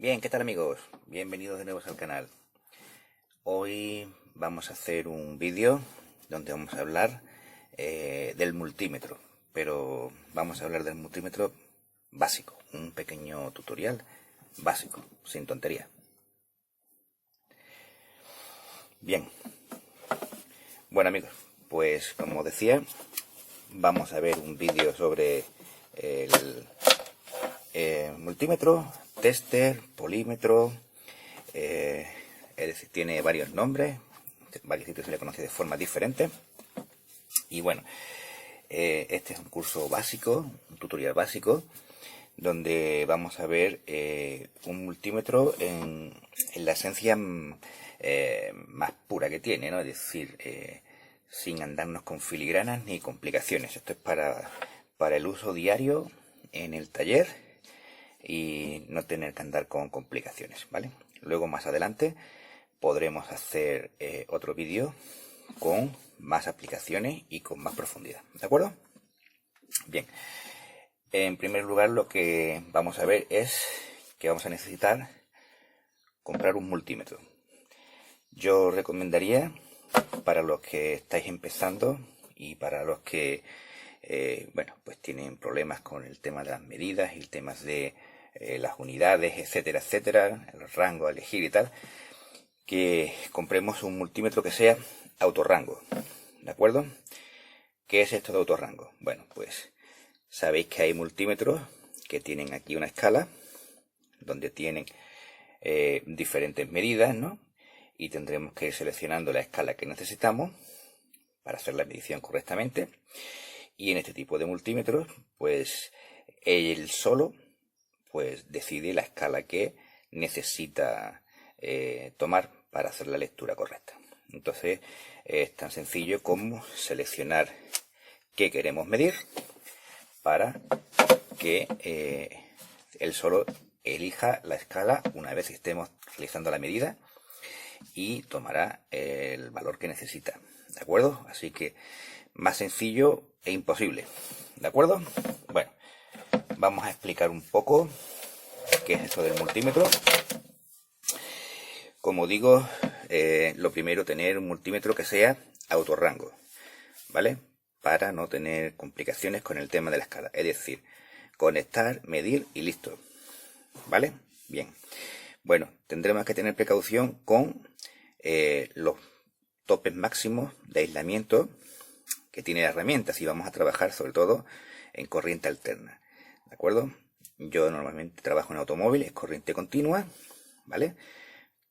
Bien, ¿qué tal amigos? Bienvenidos de nuevo al canal. Hoy vamos a hacer un vídeo donde vamos a hablar del multímetro, pero vamos a hablar del multímetro básico, un pequeño tutorial básico, sin tontería. Bien, bueno amigos, pues como decía, vamos a ver un vídeo sobre el multímetro, tester, polímetro, es decir, tiene varios nombres, varios sitios se le conoce de forma diferente. Y bueno, este es un curso básico, un tutorial básico, donde vamos a ver un multímetro en la esencia más pura que tiene, ¿no? Es decir, sin andarnos con filigranas ni complicaciones. Esto es para el uso diario en el taller y no tener que andar con complicaciones, ¿vale? Luego más adelante podremos hacer otro vídeo con más aplicaciones y con más profundidad, ¿de acuerdo? Bien, en primer lugar lo que vamos a ver es que vamos a necesitar comprar un multímetro. Yo recomendaría, para los que estáis empezando y para los que bueno, pues tienen problemas con el tema de las medidas y el tema de las unidades, etcétera, etcétera, el rango a elegir y tal, que compremos un multímetro que sea autorrango, ¿de acuerdo? ¿Qué es esto de autorrango? Bueno, pues sabéis que hay multímetros que tienen aquí una escala donde tienen diferentes medidas, ¿no? Y tendremos que ir seleccionando la escala que necesitamos para hacer la medición correctamente. Y en este tipo de multímetros, pues él solo pues decide la escala que necesita tomar para hacer la lectura correcta. Entonces es tan sencillo como seleccionar qué queremos medir para que él solo elija la escala una vez que estemos realizando la medida y tomará el valor que necesita, ¿de acuerdo? Así que más sencillo e imposible, ¿de acuerdo? Bueno, vamos a explicar un poco qué es esto del multímetro. Como digo, lo primero, tener un multímetro que sea autorrango, ¿vale? Para no tener complicaciones con el tema de la escala. Es decir, conectar, medir y listo, ¿vale? Bien. Bueno, tendremos que tener precaución con los topes máximos de aislamiento que tiene la herramienta, si vamos a trabajar sobre todo en corriente alterna, ¿de acuerdo? Yo normalmente trabajo en automóviles, corriente continua, ¿vale?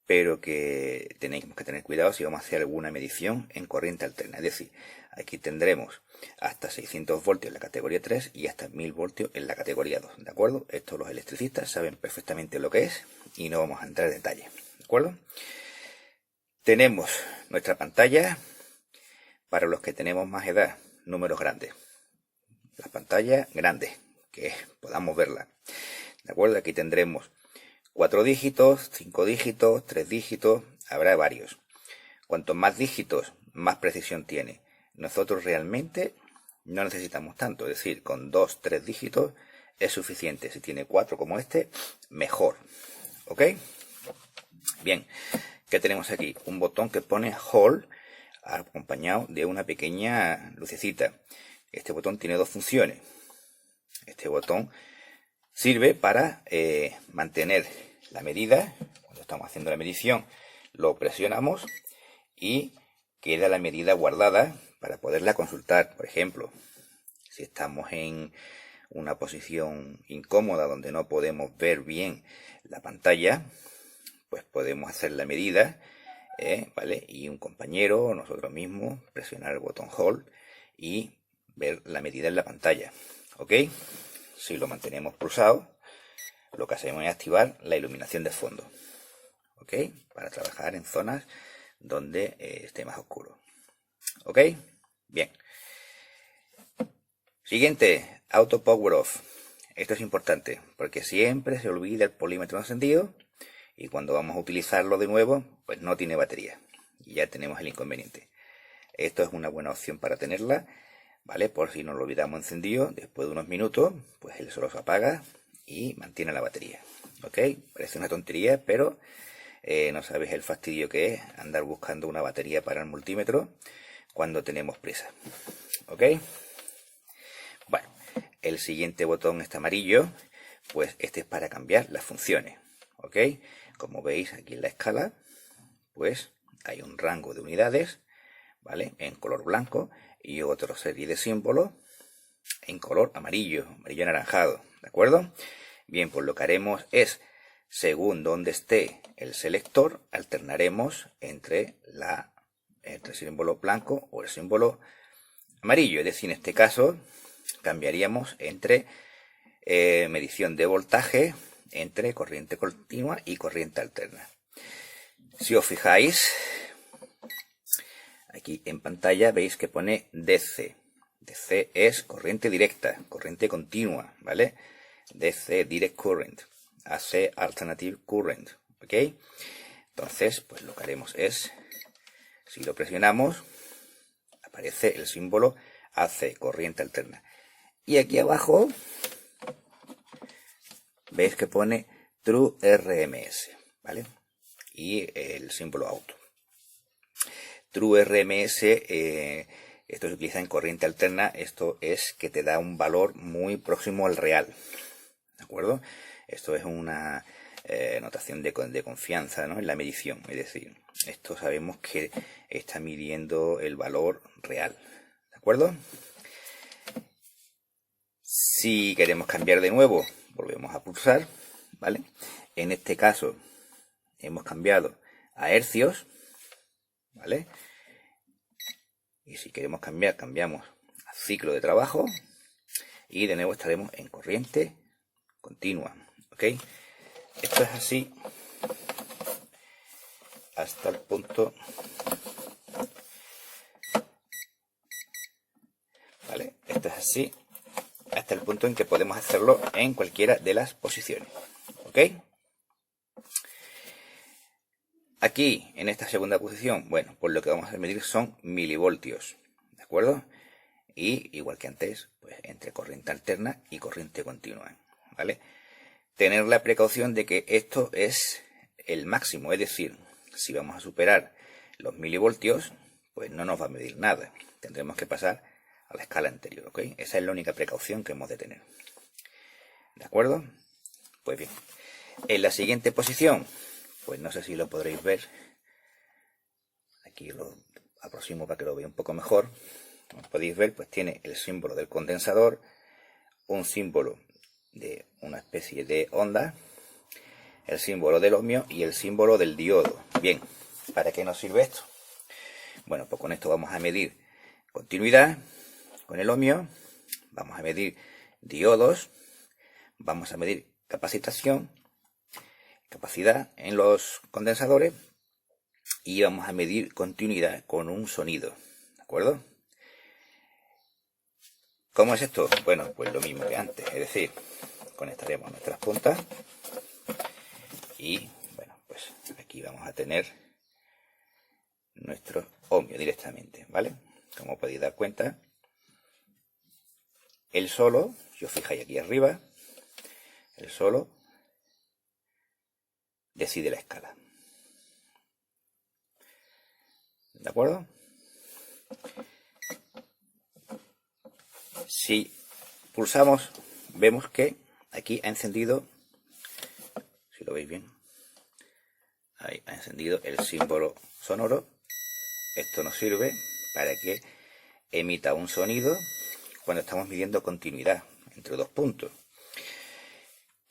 Pero que tenemos que tener cuidado si vamos a hacer alguna medición en corriente alterna. Es decir, aquí tendremos hasta 600 voltios en la categoría 3 y hasta 1000 voltios en la categoría 2, ¿de acuerdo? Esto los electricistas saben perfectamente lo que es y no vamos a entrar en detalle, ¿de acuerdo? Tenemos nuestra pantalla. Para los que tenemos más edad, números grandes. La pantalla grande, que podamos verla. ¿De acuerdo? Aquí tendremos 4 dígitos, 5 dígitos, 3 dígitos, habrá varios. Cuanto más dígitos, más precisión tiene. Nosotros realmente no necesitamos tanto, es decir, con 2, 3 dígitos es suficiente. Si tiene 4 como este, mejor. ¿Ok? Bien, ¿qué tenemos aquí? Un botón que pone Hold, acompañado de una pequeña lucecita. Este botón tiene dos funciones. Este botón sirve para mantener la medida. Cuando estamos haciendo la medición, lo presionamos y queda la medida guardada para poderla consultar. Por ejemplo, si estamos en una posición incómoda donde no podemos ver bien la pantalla, pues podemos hacer la medida, ¿vale? Y un compañero o nosotros mismos presionar el botón Hold y ver la medida en la pantalla, ¿ok? Si lo mantenemos pulsado, lo que hacemos es activar la iluminación de fondo, ¿ok? Para trabajar en zonas donde esté más oscuro, ¿ok? Bien. Siguiente, Auto Power Off. Esto es importante porque siempre se olvida el polímetro encendido y cuando vamos a utilizarlo de nuevo, pues no tiene batería y ya tenemos el inconveniente. Esto es una buena opción para tenerla, ¿vale? Por si nos lo olvidamos encendido, después de unos minutos, pues él solo se apaga y mantiene la batería, ¿Ok? Parece una tontería, pero no sabes el fastidio que es andar buscando una batería para el multímetro cuando tenemos prisa. ¿Ok? Bueno, el siguiente botón está amarillo, pues este es para cambiar las funciones. ¿Ok? Como veis aquí en la escala, pues hay un rango de unidades, ¿vale? En color blanco y otra serie de símbolos en color amarillo, amarillo anaranjado, ¿de acuerdo? Bien, pues lo que haremos es, según donde esté el selector, alternaremos entre el símbolo blanco o el símbolo amarillo. Es decir, en este caso cambiaríamos entre medición de voltaje entre corriente continua y corriente alterna. Si os fijáis, aquí en pantalla veis que pone DC. DC es corriente directa, corriente continua, ¿vale? DC, Direct Current. AC, Alternative Current, ¿ok? Entonces, pues lo que haremos es, si lo presionamos, aparece el símbolo AC, corriente alterna. Y aquí abajo, veis que pone True RMS, ¿vale? Y el símbolo auto. True RMS, esto se utiliza en corriente alterna, esto es que te da un valor muy próximo al real, ¿de acuerdo? Esto es una notación de confianza, ¿no? En la medición, es decir, esto sabemos que está midiendo el valor real, ¿de acuerdo? Si queremos cambiar de nuevo, volvemos a pulsar, ¿vale? En este caso hemos cambiado a hercios, ¿vale? Y si queremos cambiar, cambiamos a ciclo de trabajo y de nuevo estaremos en corriente continua, ¿ok? Esto es así hasta el punto, ¿vale? Esto es así hasta el punto en que podemos hacerlo en cualquiera de las posiciones, ¿ok? Aquí, en esta segunda posición, bueno, pues lo que vamos a medir son milivoltios, ¿de acuerdo? Y igual que antes, pues entre corriente alterna y corriente continua, ¿vale? Tener la precaución de que esto es el máximo, es decir, si vamos a superar los milivoltios, pues no nos va a medir nada. Tendremos que pasar a la escala anterior, ¿ok? Esa es la única precaución que hemos de tener. ¿De acuerdo? Pues bien, en la siguiente posición, pues no sé si lo podréis ver. Aquí lo aproximo para que lo veáis un poco mejor. Como podéis ver, pues tiene el símbolo del condensador, un símbolo de una especie de onda, el símbolo del ohmio y el símbolo del diodo. Bien, ¿para qué nos sirve esto? Bueno, pues con esto vamos a medir continuidad con el ohmio, vamos a medir diodos, vamos a medir capacitación, capacidad en los condensadores y vamos a medir continuidad con un sonido, ¿de acuerdo? ¿Cómo es esto? Bueno, pues lo mismo que antes, es decir, conectaremos nuestras puntas y, bueno, pues aquí vamos a tener nuestro ohmio directamente, ¿vale? Como podéis dar cuenta, el solo, si os fijáis aquí arriba, el solo decide la escala. ¿De acuerdo? Si pulsamos, vemos que aquí ha encendido, si lo veis bien, ahí ha encendido el símbolo sonoro. Esto nos sirve para que emita un sonido cuando estamos midiendo continuidad entre dos puntos.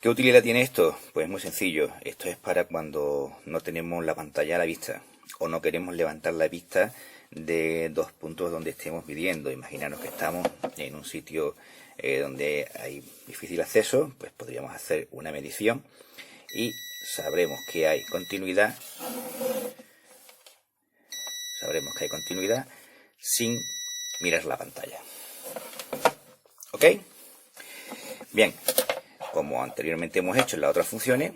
¿Qué utilidad tiene esto? Pues muy sencillo. Esto es para cuando no tenemos la pantalla a la vista o no queremos levantar la vista de dos puntos donde estemos midiendo. Imaginaros que estamos en un sitio donde hay difícil acceso, pues podríamos hacer una medición y sabremos que hay continuidad. Sabremos que hay continuidad sin mirar la pantalla. ¿Ok? Bien, como anteriormente hemos hecho en las otras funciones,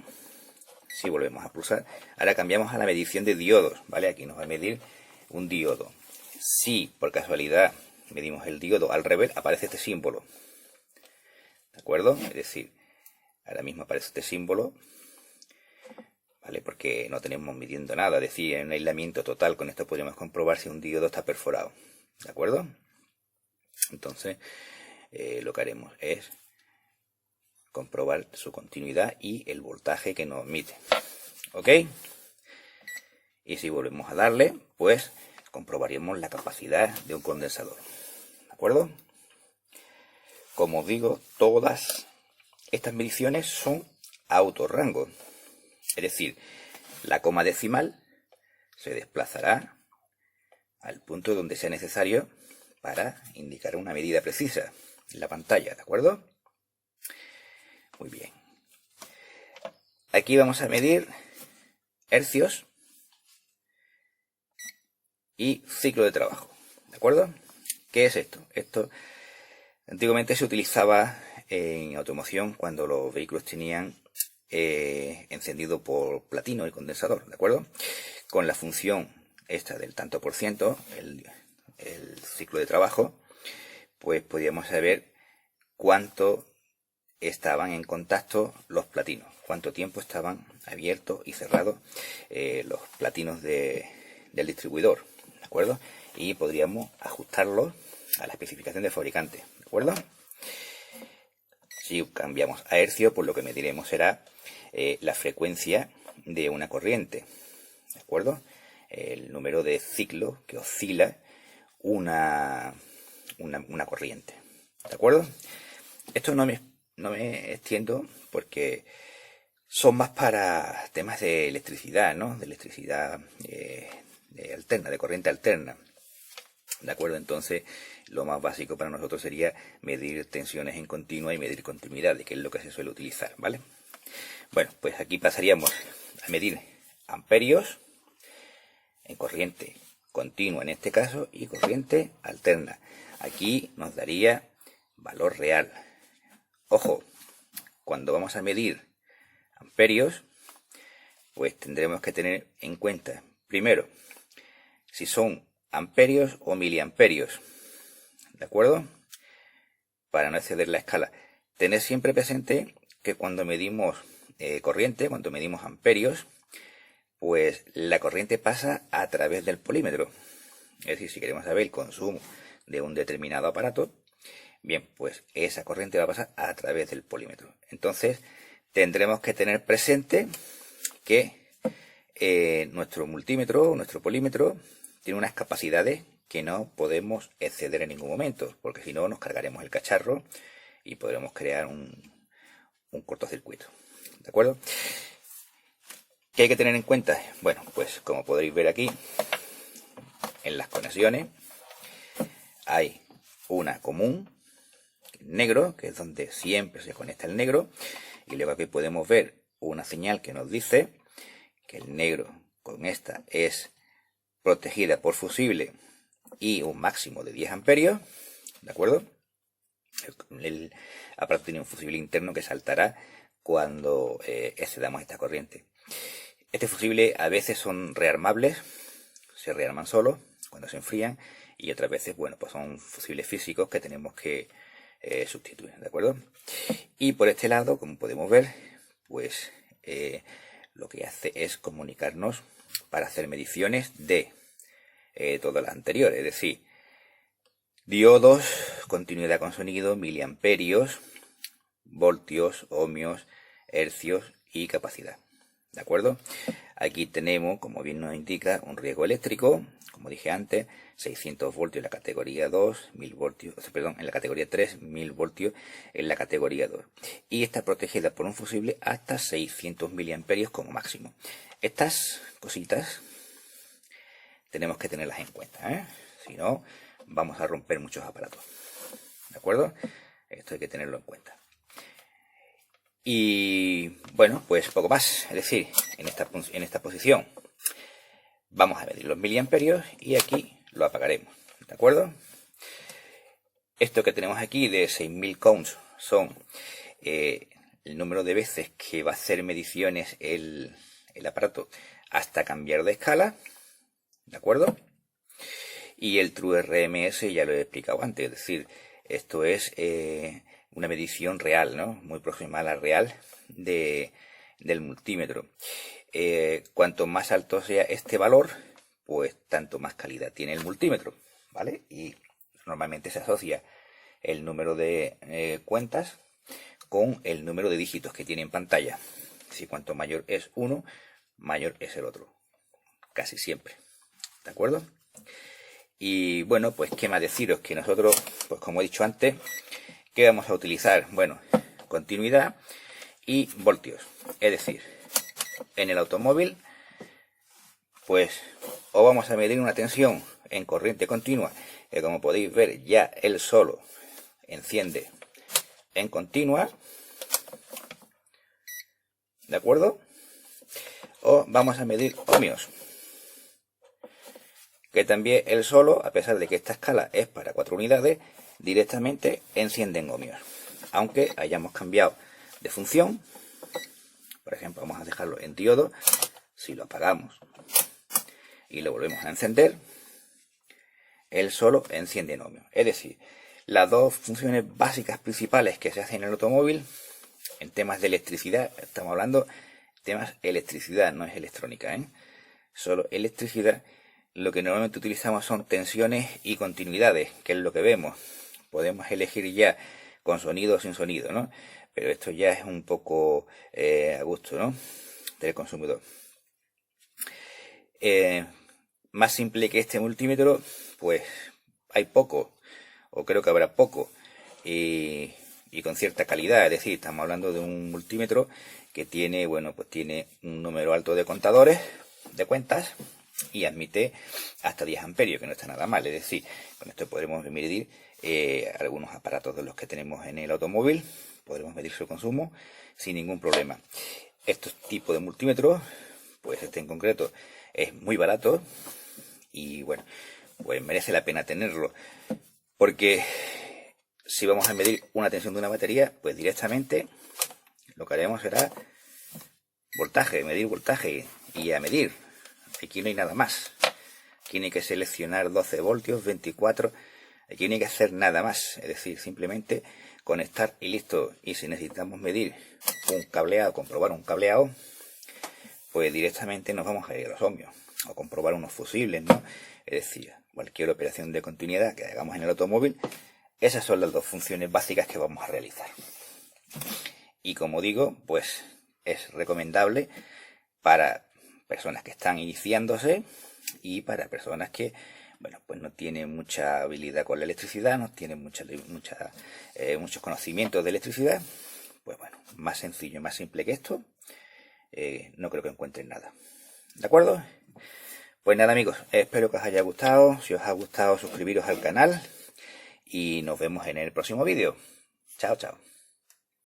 si volvemos a pulsar, ahora cambiamos a la medición de diodos, ¿vale? Aquí nos va a medir un diodo. Si por casualidad medimos el diodo al revés, aparece este símbolo, ¿de acuerdo? Es decir, ahora mismo aparece este símbolo ¿vale? Porque no tenemos midiendo nada, es decir, en un aislamiento total, con esto podríamos comprobar si un diodo está perforado, ¿de acuerdo? Entonces, lo que haremos es comprobar su continuidad y el voltaje que nos emite, ¿ok? Y si volvemos a darle, pues comprobaríamos la capacidad de un condensador, ¿de acuerdo? Como os digo, todas estas mediciones son autorrango, es decir, la coma decimal se desplazará al punto donde sea necesario para indicar una medida precisa en la pantalla, ¿de acuerdo? Muy bien. Aquí vamos a medir hercios y ciclo de trabajo, ¿de acuerdo? ¿Qué es esto? Esto antiguamente se utilizaba en automoción cuando los vehículos tenían encendido por platino y condensador, ¿de acuerdo? Con la función esta del tanto por ciento, el ciclo de trabajo, pues podíamos saber cuánto estaban en contacto los platinos, cuánto tiempo estaban abiertos y cerrados los platinos del distribuidor, ¿de acuerdo? Y podríamos ajustarlos a la especificación del fabricante, ¿de acuerdo? Si cambiamos a hercio, pues lo que mediremos será la frecuencia de una corriente, ¿de acuerdo? El número de ciclos que oscila una corriente, ¿de acuerdo? Esto no me extiendo porque son más para temas de electricidad, ¿no? De electricidad alterna, de corriente alterna, ¿de acuerdo? Entonces, lo más básico para nosotros sería medir tensiones en continua y medir continuidad, que es lo que se suele utilizar, ¿vale? Bueno, pues aquí pasaríamos a medir amperios en corriente continua en este caso y corriente alterna. Aquí nos daría valor real. Ojo, cuando vamos a medir amperios, pues tendremos que tener en cuenta, primero, si son amperios o miliamperios, ¿de acuerdo? Para no exceder la escala. Tened siempre presente que cuando medimos corriente, cuando medimos amperios, pues la corriente pasa a través del polímetro. Es decir, si queremos saber el consumo de un determinado aparato, bien, pues esa corriente va a pasar a través del polímetro. Entonces, tendremos que tener presente que nuestro multímetro, nuestro polímetro, tiene unas capacidades que no podemos exceder en ningún momento, porque si no nos cargaremos el cacharro y podremos crear un cortocircuito, ¿de acuerdo? ¿Qué hay que tener en cuenta? Bueno, pues como podréis ver aquí, en las conexiones hay una común, negro, que es donde siempre se conecta el negro, y luego aquí podemos ver una señal que nos dice que el negro con esta es protegida por fusible y un máximo de 10 amperios, ¿de acuerdo? El aparato tiene un fusible interno que saltará cuando excedamos esta corriente. Este fusible a veces son rearmables, se rearman solos cuando se enfrían, y otras veces, bueno, pues son fusibles físicos que tenemos que sustituir, ¿de acuerdo? Y por este lado, como podemos ver, pues lo que hace es comunicarnos para hacer mediciones de todas las anteriores, es decir, diodos, continuidad con sonido, miliamperios, voltios, ohmios, hercios y capacidad, ¿de acuerdo? Aquí tenemos, como bien nos indica, un riesgo eléctrico, como dije antes, 600 voltios en la categoría 2, 1000 voltios, perdón, en la categoría 3, 1000 voltios en la categoría 2. Y está protegida por un fusible hasta 600 miliamperios como máximo. Estas cositas tenemos que tenerlas en cuenta, ¿eh? Si no, vamos a romper muchos aparatos, ¿de acuerdo? Esto hay que tenerlo en cuenta. Y bueno, pues poco más, es decir, en esta posición vamos a medir los miliamperios y aquí lo apagaremos, ¿de acuerdo? Esto que tenemos aquí de 6000 counts son el número de veces que va a hacer mediciones el aparato hasta cambiar de escala, ¿de acuerdo? Y el True RMS ya lo he explicado antes, es decir, esto es una medición real, ¿no? Muy próxima a la real del multímetro. cuanto más alto sea este valor, pues tanto más calidad tiene el multímetro, ¿vale? Y normalmente se asocia el número de cuentas con el número de dígitos que tiene en pantalla. Si cuanto mayor es uno, mayor es el otro. Casi siempre. ¿De acuerdo? Y bueno, pues qué más deciros, que nosotros, pues como he dicho antes, ¿qué vamos a utilizar? Bueno, continuidad y voltios. Es decir, en el automóvil, pues o vamos a medir una tensión en corriente continua, que como podéis ver ya él solo enciende en continua, ¿de acuerdo? O vamos a medir ohmios, que también él solo, a pesar de que esta escala es para 4 unidades, directamente enciende en ohmios, aunque hayamos cambiado de función. Por ejemplo, vamos a dejarlo en diodo. Si lo apagamos y lo volvemos a encender, él solo enciende en ohmios. Es decir, las dos funciones básicas principales que se hacen en el automóvil, en temas de electricidad, estamos hablando de temas electricidad, no es electrónica, ¿eh? Solo electricidad. Lo que normalmente utilizamos son tensiones y continuidades, que es lo que vemos. Podemos elegir ya con sonido o sin sonido, ¿no? Pero esto ya es un poco a gusto, ¿no?, del consumidor. Más simple que este multímetro, pues hay poco, o creo que habrá poco, y con cierta calidad. Es decir, estamos hablando de un multímetro que tiene, bueno, pues tiene un número alto de contadores, de cuentas, y admite hasta 10 amperios, que no está nada mal. Es decir, con esto podremos medir algunos aparatos de los que tenemos en el automóvil, podremos medir su consumo sin ningún problema. Estos tipos de multímetros, pues este en concreto, es muy barato y bueno, pues merece la pena tenerlo, porque si vamos a medir una tensión de una batería, pues directamente lo que haremos será voltaje, medir voltaje y a medir. Aquí no hay nada más. Aquí no hay que seleccionar 12 voltios, 24. Aquí no hay que hacer nada más. Es decir, simplemente conectar y listo. Y si necesitamos medir un cableado, comprobar un cableado, pues directamente nos vamos a ir a los ohmios. O comprobar unos fusibles, ¿no? Es decir, cualquier operación de continuidad que hagamos en el automóvil, esas son las dos funciones básicas que vamos a realizar. Y como digo, pues es recomendable para personas que están iniciándose y para personas que, bueno, pues no tienen mucha habilidad con la electricidad, no tienen muchos conocimientos de electricidad. Pues bueno, más sencillo, más simple que esto, no creo que encuentren nada. ¿De acuerdo? Pues nada, amigos, espero que os haya gustado. Si os ha gustado, suscribiros al canal y nos vemos en el próximo vídeo. Chao, chao.